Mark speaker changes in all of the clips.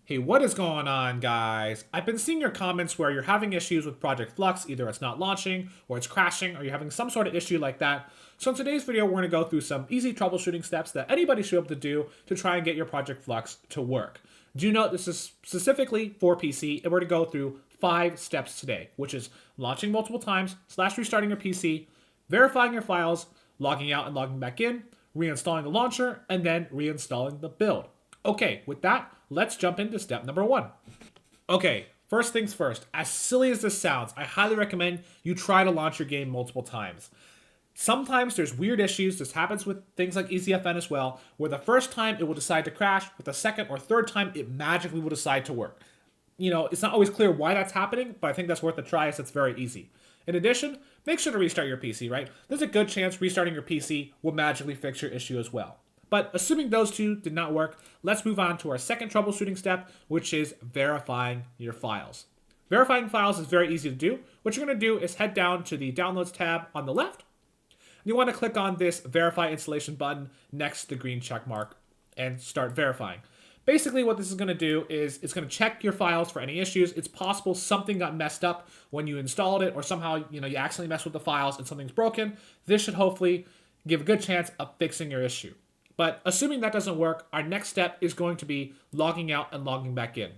Speaker 1: Hey, what is going on, guys? I've been seeing your comments where you're having issues with Project Flux. Either it's not launching, or it's crashing, or you're having some sort of issue like that. So in today's video, we're going to go through some easy troubleshooting steps that anybody should be able to do to try and get your Project Flux to work. Do note this is specifically for PC, and we're going to go through 5 steps today, which is launching multiple times, / restarting your PC, verifying your files, logging out and logging back in, reinstalling the launcher, and then reinstalling the build. Okay, with that, let's jump into step number 1. Okay, first things first. As silly as this sounds, I highly recommend you try to launch your game multiple times. Sometimes there's weird issues. This happens with things like ECFN as well, where the first time it will decide to crash, but the second or third time it magically will decide to work. You know, it's not always clear why that's happening, but I think that's worth a try as it's very easy. In addition, make sure to restart your PC, right? There's a good chance restarting your PC will magically fix your issue as well. But assuming those two did not work, let's move on to our second troubleshooting step, which is verifying your files. Verifying files is very easy to do. What you're going to do is head down to the Downloads tab on the left. You want to click on this Verify Installation button next to the green check mark and start verifying. Basically, what this is going to do is it's going to check your files for any issues. It's possible something got messed up when you installed it, or somehow you accidentally messed with the files and something's broken. This should hopefully give a good chance of fixing your issue. But assuming that doesn't work, our next step is going to be logging out and logging back in.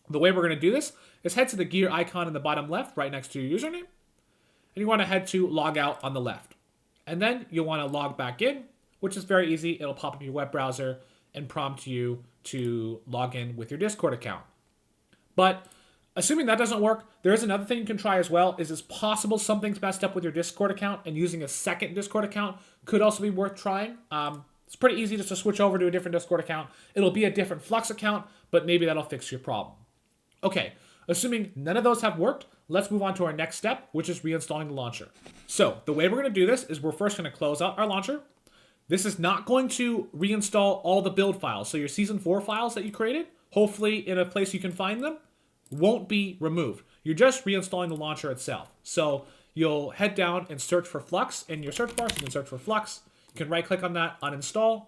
Speaker 1: The way we're going to do this is head to the gear icon in the bottom left, right next to your username. And you want to head to log out on the left. And then you'll want to log back in, which is very easy. It'll pop up your web browser and prompt you to log in with your Discord account. But assuming that doesn't work, there is another thing you can try as well. Is it's possible something's messed up with your Discord account, and using a second Discord account could also be worth trying. It's pretty easy just to switch over to a different Discord account. It'll be a different Flux account, but maybe that'll fix your problem. Okay, assuming none of those have worked, let's move on to our next step, which is reinstalling the launcher. So the way we're going to do this is we're first going to close out our launcher. This is not going to reinstall all the build files. So your Season 4 files that you created, hopefully in a place you can find them, won't be removed. You're just reinstalling the launcher itself. So you'll head down and search for Flux in your search bar. So you can search for Flux. You can right-click on that, uninstall.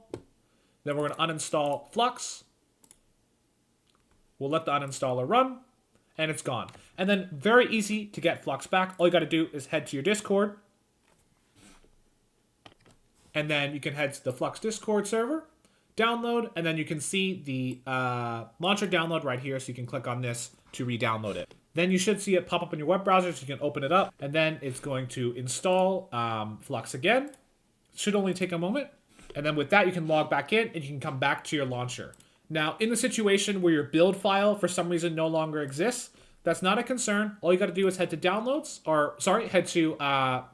Speaker 1: Then we're going to uninstall Flux. We'll let the uninstaller run, and it's gone. And then very easy to get Flux back. All you got to do is head to your Discord, and then you can head to the Flux Discord server, download, and then you can see the launcher download right here, so you can click on this to re-download it. Then you should see it pop up in your web browser, so you can open it up, and then it's going to install Flux again. Should only take a moment. And then with that, you can log back in and you can come back to your launcher. Now, in the situation where your build file for some reason no longer exists, that's not a concern. All you got to do is head to downloads, head to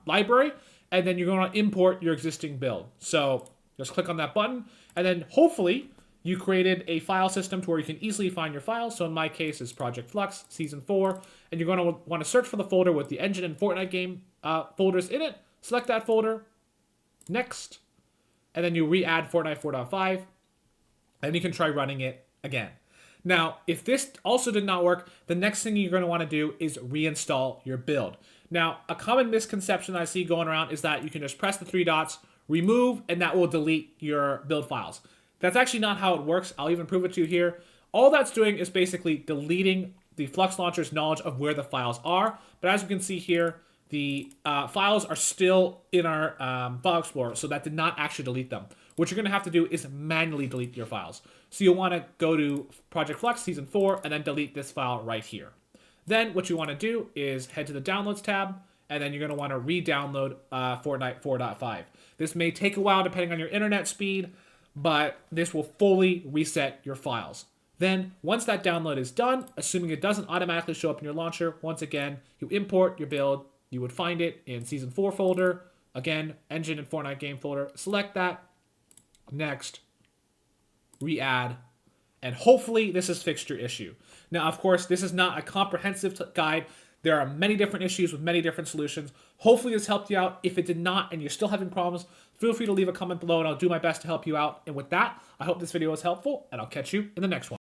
Speaker 1: library, and then you're going to import your existing build. So just click on that button, and then hopefully you created a file system to where you can easily find your files. So in my case, it's Project Flux Season 4, and you're going to want to search for the folder with the engine and Fortnite game folders in it. Select that folder. Next, and then you re-add Fortnite 4.5, and you can try running it again. Now, if this also did not work, the next thing you're going to want to do is reinstall your build. Now, a common misconception I see going around is that you can just press the 3 dots, remove, and that will delete your build files. That's actually not how it works. I'll even prove it to you here. All that's doing is basically deleting the Flux Launcher's knowledge of where the files are. But as you can see here, the files are still in our file explorer, so that did not actually delete them. What you're going to have to do is manually delete your files. So you'll want to go to Project Flux Season 4 and then delete this file right here. Then what you want to do is head to the Downloads tab, and then you're going to want to re-download Fortnite 4.5. This may take a while depending on your internet speed, but this will fully reset your files. Then, once that download is done, assuming it doesn't automatically show up in your launcher, once again, you import your build. You would find it in Season 4 folder. Again, Engine and Fortnite game folder. Select that. Next. Re-add. And hopefully this has fixed your issue. Now, of course, this is not a comprehensive guide. There are many different issues with many different solutions. Hopefully this helped you out. If it did not and you're still having problems, feel free to leave a comment below and I'll do my best to help you out. And with that, I hope this video was helpful and I'll catch you in the next one.